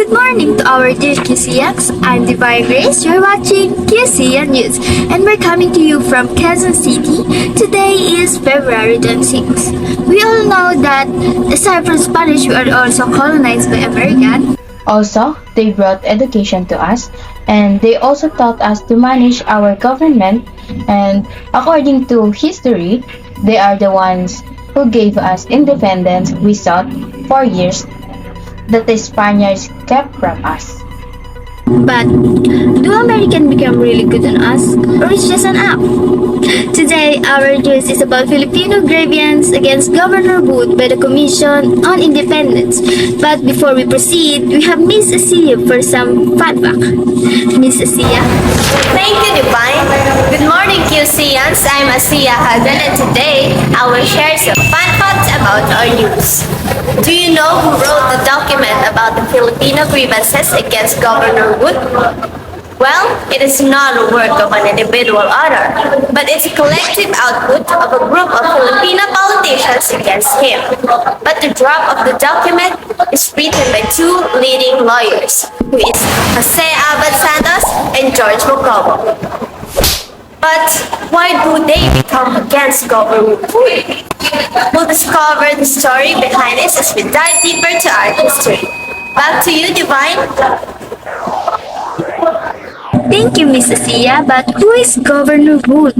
Good morning to our dear QCX. I'm Divine Grace. You're watching QCN News, and we're coming to you from Quezon City. Today is February 26. We all know that aside from Spanish, we are also colonized by American. Also, they brought education to us, and they also taught us to manage our government, and according to history, they are the ones who gave us independence we sought for years that the Spaniards kept from us. But do Americans become really good on us, or is just an app? Today, our news is about Filipino grievances against Governor Wood by the Commission on Independence. But before we proceed, we have Miss Asiya for some feedback. Miss Asiya? Thank you, Divine. Good morning, QCians. I'm Asiya Hagan, and today I will share some fun facts about our news. Do you know who wrote the document about the Filipino grievances against Governor Wood? Well, it is not a work of an individual author, but it's a collective output of a group of Filipino politicians against him. But the draft of the document is written by two leading lawyers, who is Jose Abad Santos and George Mocobo. But why do they become against Governor Wood? We'll discover the story behind this as we dive deeper to our history. Back to you, Divine. Thank you, Miss Asiya. But who is Governor Wood?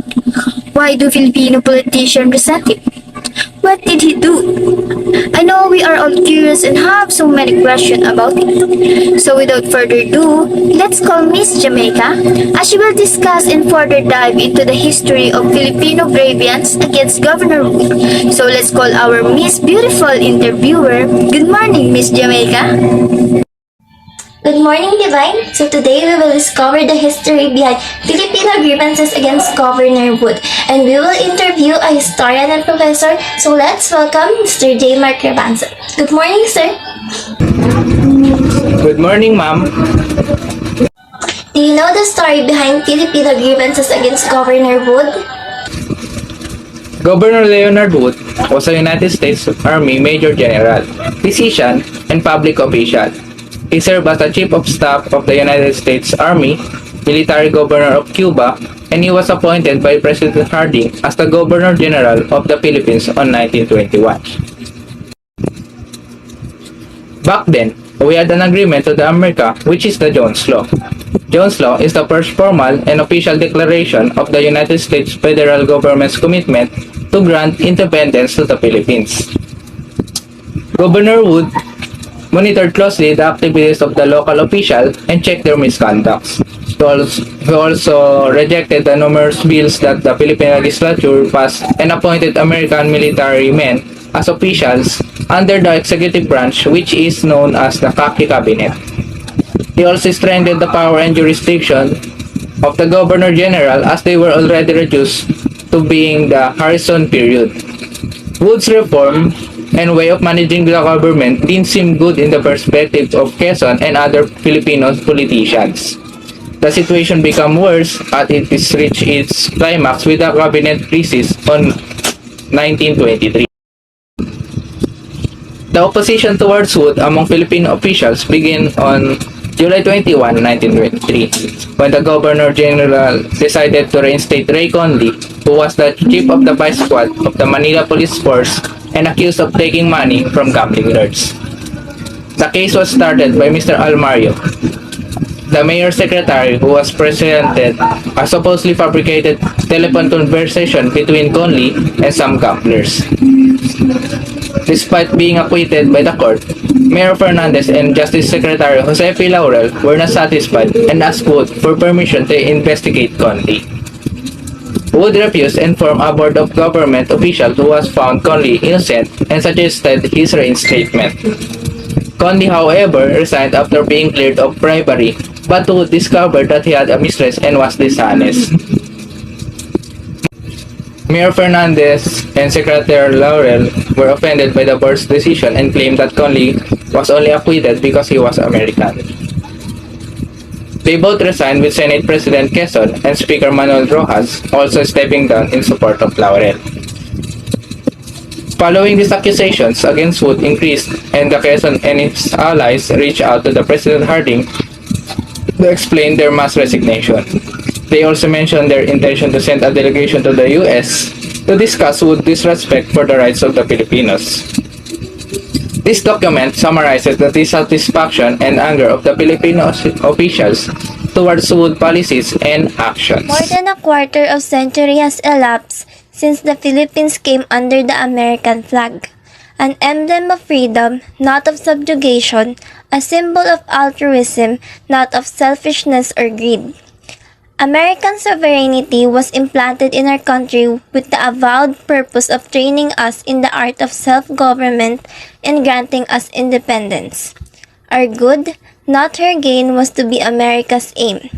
Why do Filipino politicians resent him? What did he do? I know we are all curious and have so many questions about it. So without further ado, let's call Miss Jamaica as she will discuss and further dive into the history of Filipino grievances against Governor Wood. So let's call our Miss Beautiful interviewer. Good morning, Miss Jamaica. Good morning, Divine. So today we will discover the history behind Filipino grievances against Governor Wood, and we will interview a historian and professor. So let's welcome Mr. J. Mark Grievances. Good morning, sir. Good morning, ma'am. Do you know the story behind Filipino grievances against Governor Wood? Governor Leonard Wood was a United States Army Major General, physician, and public official. He served as the Chief of Staff of the United States Army, Military Governor of Cuba, and he was appointed by President Harding as the Governor General of the Philippines on 1921. Back then, we had an agreement to the America, which is the Jones Law. Jones Law is the first formal and official declaration of the United States federal government's commitment to grant independence to the Philippines. Governor Wood monitored closely the activities of the local official and checked their misconducts. He also rejected the numerous bills that the Philippine legislature passed and appointed American military men as officials under the executive branch, which is known as the Khaki Cabinet. He also strengthened the power and jurisdiction of the Governor General, as they were already reduced to being the Harrison period. Wood's reform and way of managing the government didn't seem good in the perspective of Quezon and other Filipino politicians. The situation became worse as it reached its climax with the cabinet crisis on 1923. The opposition towards Wood among Filipino officials began on July 21, 1923, when the Governor General decided to reinstate Ray Conley, who was the chief of the vice squad of the Manila Police Force and accused of taking money from gambling lords. The case was started by Mr. Almario, the mayor's secretary, who was presented a supposedly fabricated telephone conversation between Conley and some gamblers. Despite being acquitted by the court, Mayor Fernandez and Justice Secretary Jose P. Laurel were not satisfied and asked Wood for permission to investigate Conley. Wood refused and formed a board of government officials who was found Conley innocent and suggested his reinstatement. Conley, however, resigned after being cleared of bribery, but Wood discovered that he had a mistress and was dishonest. Mayor Fernandez and Secretary Laurel were offended by the board's decision and claimed that Conley was only acquitted because he was American. They both resigned, with Senate President Quezon and Speaker Manuel Rojas also stepping down in support of Laurel. Following these accusations against Wood increased and the Quezon and its allies reached out to the President Harding to explain their mass resignation. They also mentioned their intention to send a delegation to the US to discuss Wood's disrespect for the rights of the Filipinos. This document summarizes the dissatisfaction and anger of the Filipino officials towards Wood policies and actions. More than a quarter of century has elapsed since the Philippines came under the American flag, an emblem of freedom, not of subjugation, a symbol of altruism, not of selfishness or greed. American sovereignty was implanted in our country with the avowed purpose of training us in the art of self-government and granting us independence. Our good, not her gain, was to be America's aim.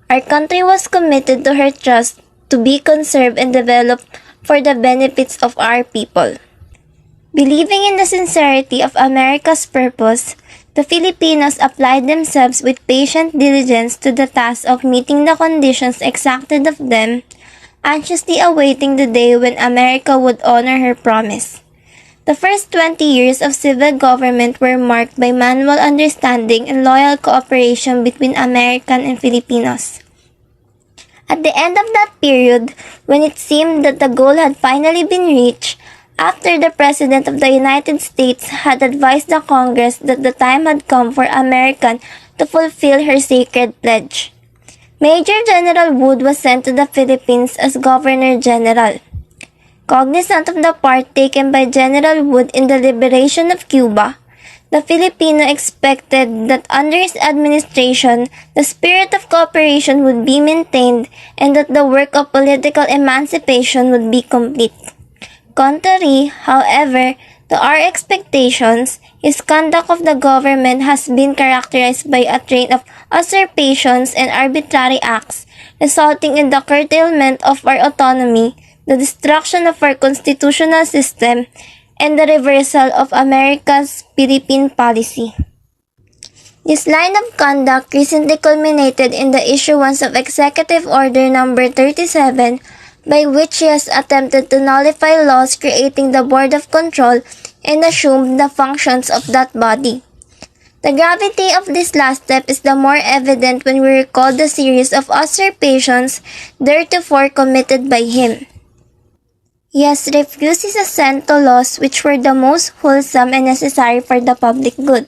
Our country was committed to her trust to be conserved and developed for the benefits of our people. Believing in the sincerity of America's purpose, the Filipinos applied themselves with patient diligence to the task of meeting the conditions exacted of them, anxiously awaiting the day when America would honor her promise. The first 20 years of civil government were marked by mutual understanding and loyal cooperation between American and Filipinos. At the end of that period, when it seemed that the goal had finally been reached, after the President of the United States had advised the Congress that the time had come for America to fulfill her sacred pledge, Major General Wood was sent to the Philippines as Governor General. Cognizant of the part taken by General Wood in the liberation of Cuba, the Filipino expected that under his administration, the spirit of cooperation would be maintained and that the work of political emancipation would be complete. Contrary, however, to our expectations, his conduct of the government has been characterized by a train of usurpations and arbitrary acts, resulting in the curtailment of our autonomy, the destruction of our constitutional system, and the reversal of America's Philippine policy. This line of conduct recently culminated in the issuance of Executive Order No. 37, by which he has attempted to nullify laws creating the Board of Control and assumed the functions of that body. The gravity of this last step is the more evident when we recall the series of usurpations theretofore committed by him. He has refused his assent to laws which were the most wholesome and necessary for the public good.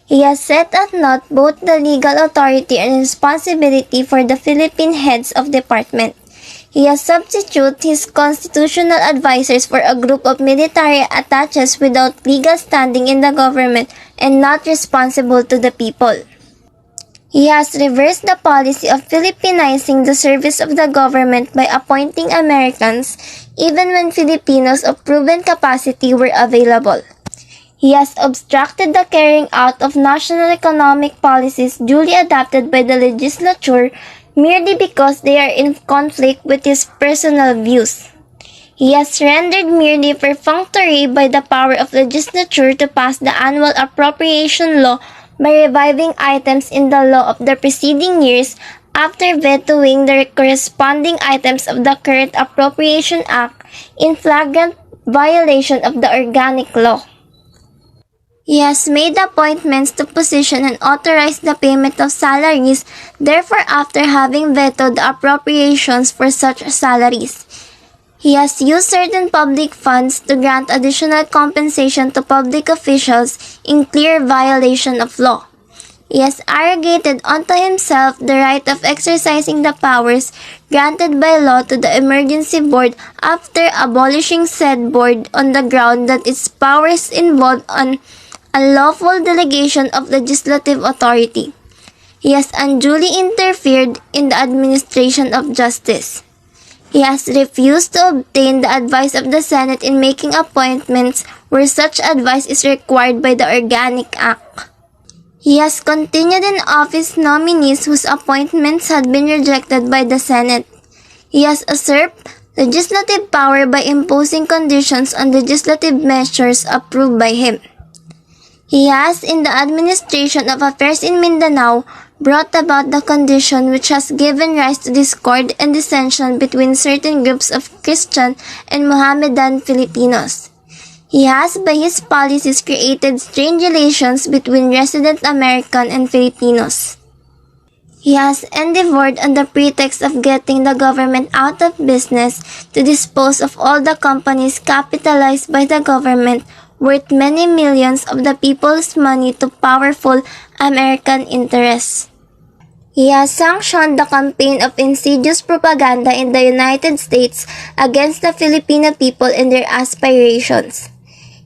He has set at naught both the legal authority and responsibility for the Philippine heads of department. He has substituted his constitutional advisors for a group of military attaches without legal standing in the government and not responsible to the people. He has reversed the policy of Filipinizing the service of the government by appointing Americans even when Filipinos of proven capacity were available. He has obstructed the carrying out of national economic policies duly adopted by the legislature merely because they are in conflict with his personal views. He has rendered merely perfunctory by the power of legislature to pass the annual appropriation law by reviving items in the law of the preceding years after vetoing the corresponding items of the current Appropriation Act in flagrant violation of the organic law. He has made appointments to position and authorized the payment of salaries, therefore after having vetoed the appropriations for such salaries. He has used certain public funds to grant additional compensation to public officials in clear violation of law. He has arrogated unto himself the right of exercising the powers granted by law to the Emergency Board after abolishing said board on the ground that its powers involved an unlawful delegation of legislative authority. He has unduly interfered in the administration of justice. He has refused to obtain the advice of the Senate in making appointments where such advice is required by the Organic Act. He has continued in office nominees whose appointments had been rejected by the Senate. He has usurped legislative power by imposing conditions on legislative measures approved by him. He has, in the administration of affairs in Mindanao, brought about the condition which has given rise to discord and dissension between certain groups of Christian and Mohammedan Filipinos. He has, by his policies, created strained relations between resident American and Filipinos. He has endeavored on the pretext of getting the government out of business to dispose of all the companies capitalized by the government worth many millions of the people's money to powerful American interests. He has sanctioned the campaign of insidious propaganda in the United States against the Filipino people and their aspirations.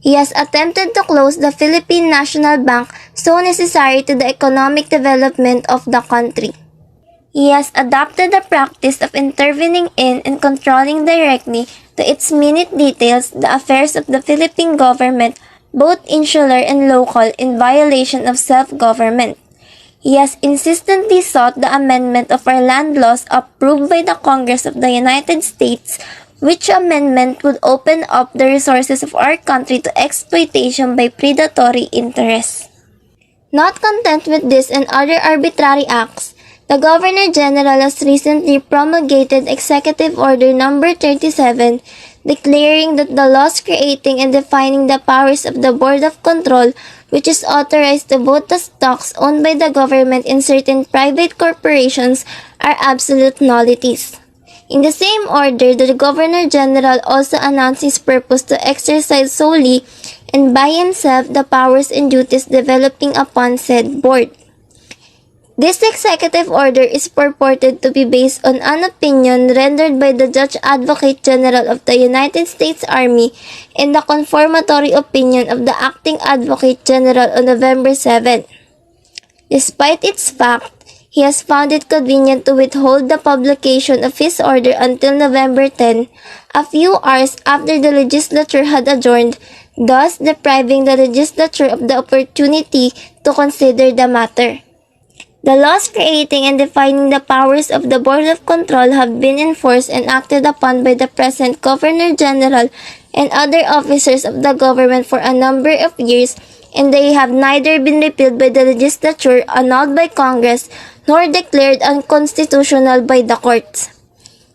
He has attempted to close the Philippine National Bank, so necessary to the economic development of the country. He has adopted the practice of intervening in and controlling directly to its minute details the affairs of the Philippine government, both insular and local, in violation of self-government. He has insistently sought the amendment of our land laws approved by the Congress of the United States, which amendment would open up the resources of our country to exploitation by predatory interests. Not content with this and other arbitrary acts, the Governor General has recently promulgated Executive Order No. 37, declaring that the laws creating and defining the powers of the Board of Control, which is authorized to vote the stocks owned by the government in certain private corporations, are absolute nullities. In the same order, the Governor General also announced his purpose to exercise solely and by himself the powers and duties developing upon said board. This executive order is purported to be based on an opinion rendered by the Judge Advocate General of the United States Army and the confirmatory opinion of the Acting Advocate General on November 7. Despite its fact, he has found it convenient to withhold the publication of his order until November 10, a few hours after the legislature had adjourned, thus depriving the legislature of the opportunity to consider the matter. The laws creating and defining the powers of the Board of Control have been enforced and acted upon by the present Governor General and other officers of the government for a number of years, and they have neither been repealed by the legislature, annulled by Congress, nor declared unconstitutional by the courts.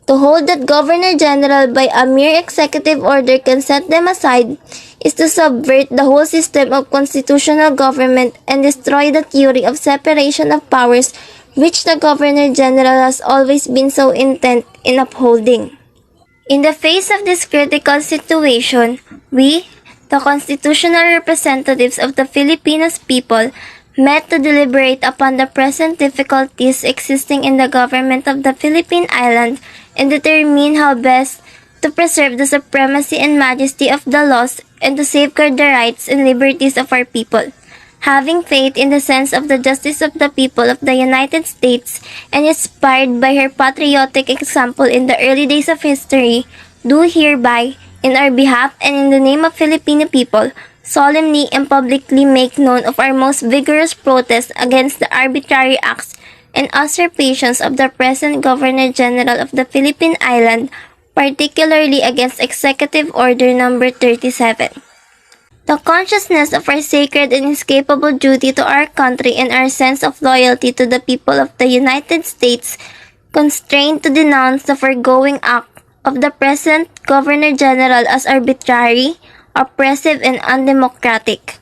To hold that Governor General by a mere executive order can set them aside is to subvert the whole system of constitutional government and destroy the theory of separation of powers which the Governor General has always been so intent in upholding. In the face of this critical situation, we, the constitutional representatives of the Filipino people, met to deliberate upon the present difficulties existing in the government of the Philippine Island and determine how best to preserve the supremacy and majesty of the laws and to safeguard the rights and liberties of our people. Having faith in the sense of the justice of the people of the United States and inspired by her patriotic example in the early days of history, do hereby, in our behalf and in the name of Filipino people, solemnly and publicly make known of our most vigorous protest against the arbitrary acts and usurpations of the present Governor General of the Philippine Island, particularly against Executive Order No. 37. The consciousness of our sacred and inescapable duty to our country and our sense of loyalty to the people of the United States constrained to denounce the foregoing act of the present Governor General as arbitrary, oppressive, and undemocratic.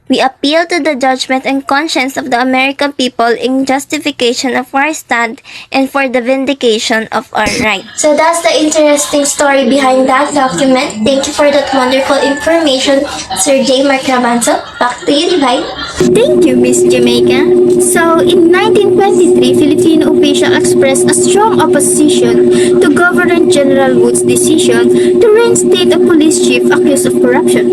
We appeal to the judgment and conscience of the American people in justification of our stand and for the vindication of our rights. So that's the interesting story behind that document. Thank you for that wonderful information, Sir J. Grievances. Back to you, Divine. Thank you, Miss Jamaica. So, in 1923, Filipino officials expressed a strong opposition to Governor General Wood's decision to reinstate a police chief accused of corruption.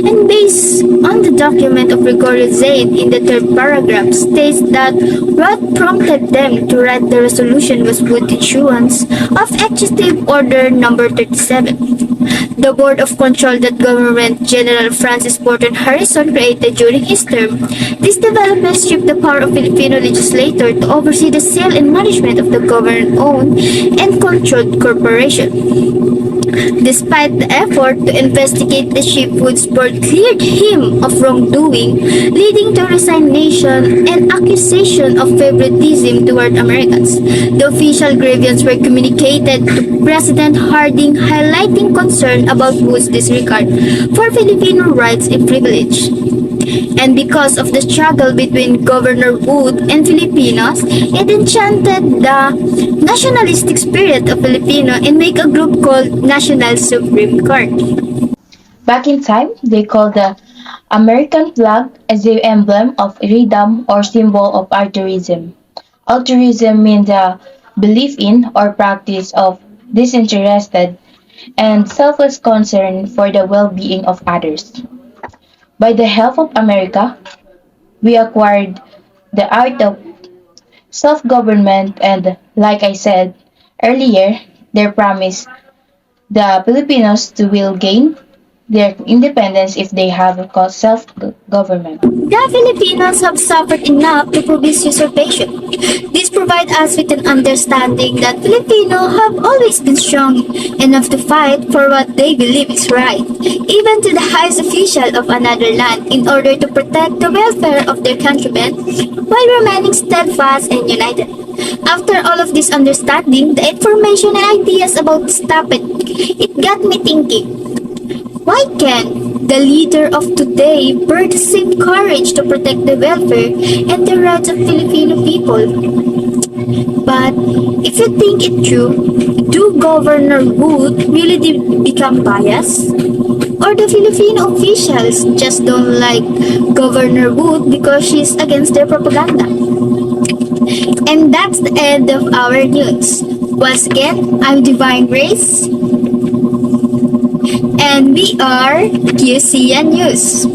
And based on the document of Gregorio Zaid in the third paragraph states that what prompted them to write the resolution was Wood's issuance of Executive Order No. 37. The Board of Control that Governor General Francis Porton Harrison created during his term. This development stripped the power of Filipino legislator to oversee the sale and management of the government-owned and controlled corporation. Despite the effort to investigate, the Chief Woods Board cleared him of wrongdoing wrongdoing, leading to resignation and accusation of favoritism toward Americans. The official grievance were communicated to President Harding, highlighting concern about Wood's disregard for Filipino rights and privilege. And because of the struggle between Governor Wood and Filipinos, it enchanted the nationalistic spirit of Filipino and make a group called National Supreme Court. Back in time, they called the American flag as the emblem of freedom or symbol of altruism. Altruism means the belief in or practice of disinterested and selfless concern for the well-being of others. By the help of America, we acquired the art of self-government and, like I said earlier, their promise the Filipinos to will gain their independence if they have a self-government. The Filipinos have suffered enough to prove this usurpation. This provides us with an understanding that Filipinos have always been strong enough to fight for what they believe is right, even to the highest official of another land, in order to protect the welfare of their countrymen while remaining steadfast and united. After all of this understanding, the information and ideas about this topic, it got me thinking. Why can't the leader of today bear the same courage to protect the welfare and the rights of Filipino people? But if you think it through, do Governor Wood really become biased? Or the Filipino officials just don't like Governor Wood because she's against their propaganda? And that's the end of our news. Once again, I'm Divine Grace. And we are QCN News.